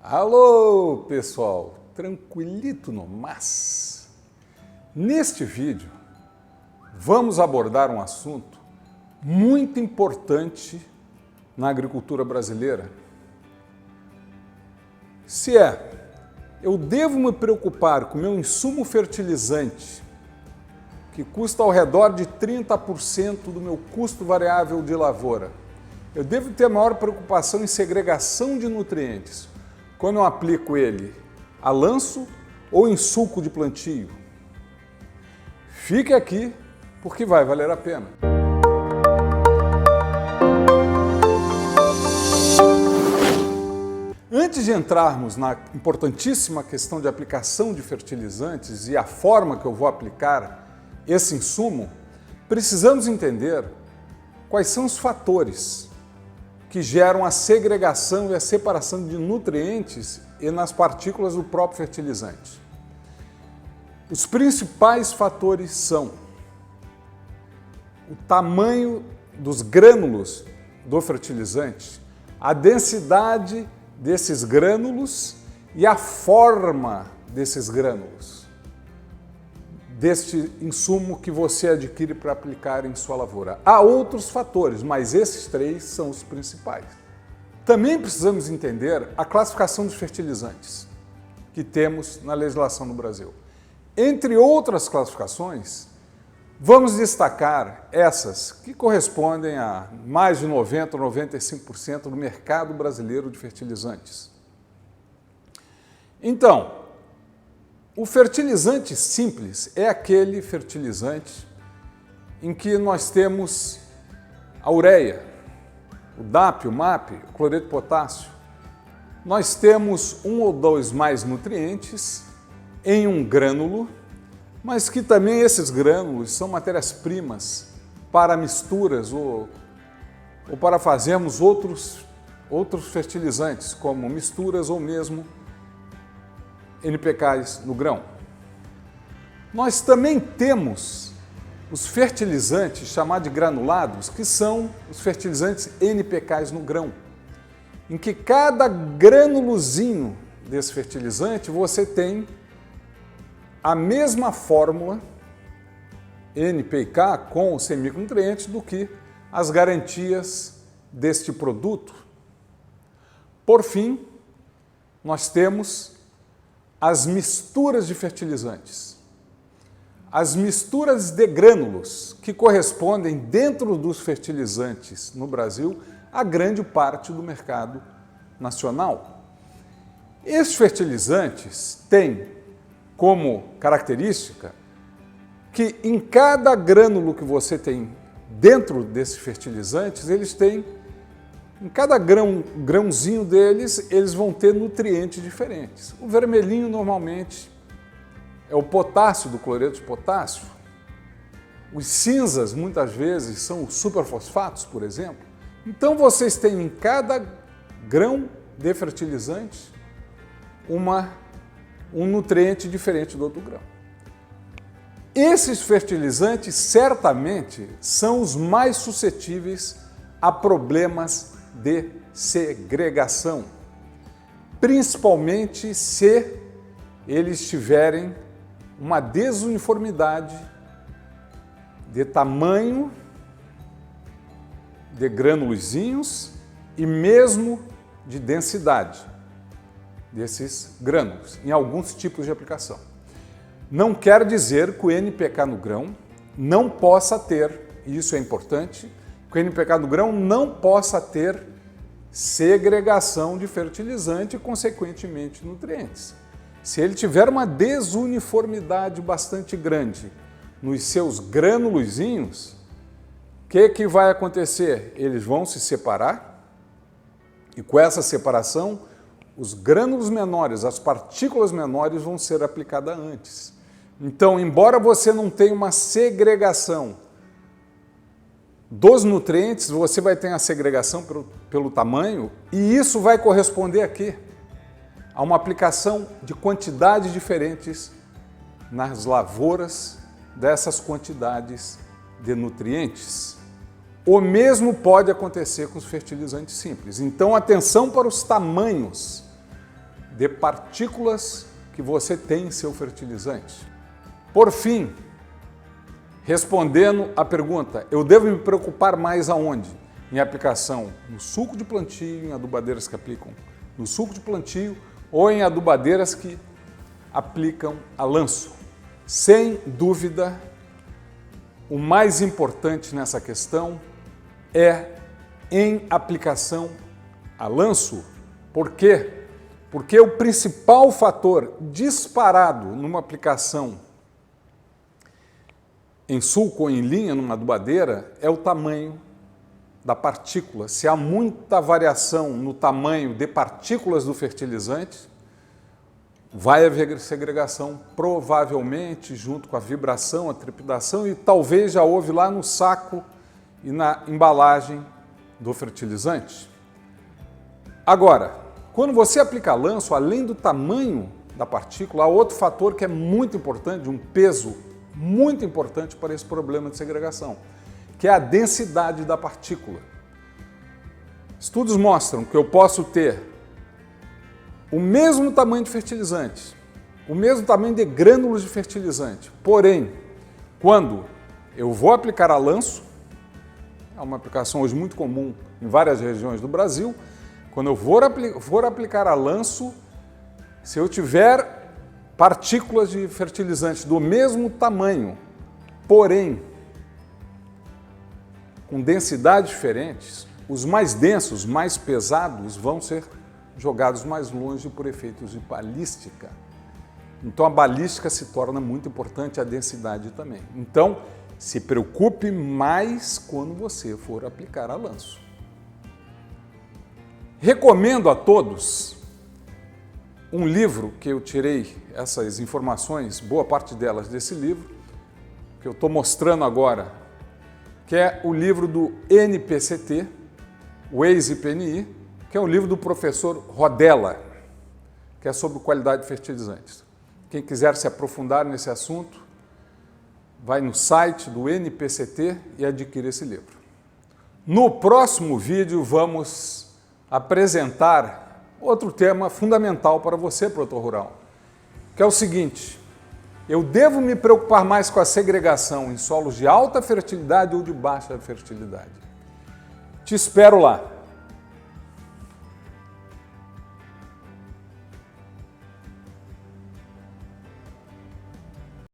Alô, pessoal! Tranquilito no mas? Neste vídeo, vamos abordar um assunto muito importante na agricultura brasileira. Se eu devo me preocupar com o meu insumo fertilizante, que custa ao redor de 30% do meu custo variável de lavoura, eu devo ter maior preocupação em segregação de nutrientes, quando eu aplico ele a lanço ou em sulco de plantio? Fique aqui, porque vai valer a pena. Antes de entrarmos na importantíssima questão de aplicação de fertilizantes e a forma que eu vou aplicar esse insumo, precisamos entender quais são os fatores que geram a segregação e a separação de nutrientes e nas partículas do próprio fertilizante. Os principais fatores são o tamanho dos grânulos do fertilizante, a densidade desses grânulos e a forma desses grânulos, deste insumo que você adquire para aplicar em sua lavoura. Há outros fatores, mas esses três são os principais. Também precisamos entender a classificação dos fertilizantes que temos na legislação no Brasil. Entre outras classificações, vamos destacar essas que correspondem a mais de 90% ou 95% do mercado brasileiro de fertilizantes. Então, o fertilizante simples é aquele fertilizante em que nós temos a ureia, o DAP, o MAP, o cloreto de potássio. Nós temos um ou dois mais nutrientes em um grânulo, mas que também esses grânulos são matérias-primas para misturas ou para fazermos outros fertilizantes, como misturas ou mesmo NPKs no grão. Nós também temos os fertilizantes chamados de granulados, que são os fertilizantes NPKs no grão, em que cada granulozinho desse fertilizante você tem a mesma fórmula NPK com os semicnutrientes do que as garantias deste produto. Por fim, nós temos as misturas de fertilizantes. As misturas de grânulos, que correspondem dentro dos fertilizantes no Brasil a grande parte do mercado nacional. Esses fertilizantes têm como característica que em cada grânulo que você tem dentro desses fertilizantes, eles têm, em cada grãozinho deles, eles vão ter nutrientes diferentes. O vermelhinho normalmente é o potássio do cloreto de potássio. Os cinzas muitas vezes são os superfosfatos, por exemplo. Então vocês têm em cada grão de fertilizante um nutriente diferente do outro grão. Esses fertilizantes certamente são os mais suscetíveis a problemas de segregação, principalmente se eles tiverem uma desuniformidade de tamanho de granulozinhos e mesmo de densidade desses grânulos, em alguns tipos de aplicação. Não quer dizer que o NPK no grão não possa ter, e isso é importante, que o NPK no grão não possa ter segregação de fertilizante e, consequentemente, nutrientes. Se ele tiver uma desuniformidade bastante grande nos seus granulozinhos, o que vai acontecer? Eles vão se separar e, com essa separação, os grânulos menores, as partículas menores vão ser aplicadas antes. Então, embora você não tenha uma segregação dos nutrientes, você vai ter a segregação pelo tamanho, e isso vai corresponder a quê? A uma aplicação de quantidades diferentes nas lavouras dessas quantidades de nutrientes. O mesmo pode acontecer com os fertilizantes simples. Então, atenção para os tamanhos de partículas que você tem em seu fertilizante. Por fim, respondendo à pergunta, eu devo me preocupar mais aonde? Em aplicação no suco de plantio, em adubadeiras que aplicam no suco de plantio ou em adubadeiras que aplicam a lanço. Sem dúvida, o mais importante nessa questão é em aplicação a lanço. Por quê? Porque o principal fator disparado numa aplicação em sulco ou em linha, numa adubadeira, é o tamanho da partícula. Se há muita variação no tamanho de partículas do fertilizante, vai haver segregação, provavelmente junto com a vibração, a trepidação, e talvez já houve lá no saco e na embalagem do fertilizante. Agora, quando você aplica lanço, além do tamanho da partícula, há outro fator que é muito importante, um peso muito importante para esse problema de segregação, que é a densidade da partícula. Estudos mostram que eu posso ter o mesmo tamanho de fertilizante, o mesmo tamanho de grânulos de fertilizante, porém, quando eu vou aplicar a lanço, é uma aplicação hoje muito comum em várias regiões do Brasil, quando eu for aplicar a lanço, se eu tiver partículas de fertilizante do mesmo tamanho, porém com densidades diferentes, os mais densos, mais pesados, vão ser jogados mais longe por efeitos de balística. Então a balística se torna muito importante, a densidade também. Então, se preocupe mais quando você for aplicar a lanço. Recomendo a todos um livro que eu tirei essas informações, boa parte delas desse livro, que eu estou mostrando agora, que é o livro do NPCT, o ex-IPNI, que é um livro do professor Rodella, que é sobre qualidade de fertilizantes. Quem quiser se aprofundar nesse assunto, vai no site do NPCT e adquire esse livro. No próximo vídeo vamos apresentar outro tema fundamental para você, produtor rural, que é o seguinte: eu devo me preocupar mais com a segregação em solos de alta fertilidade ou de baixa fertilidade? Te espero lá.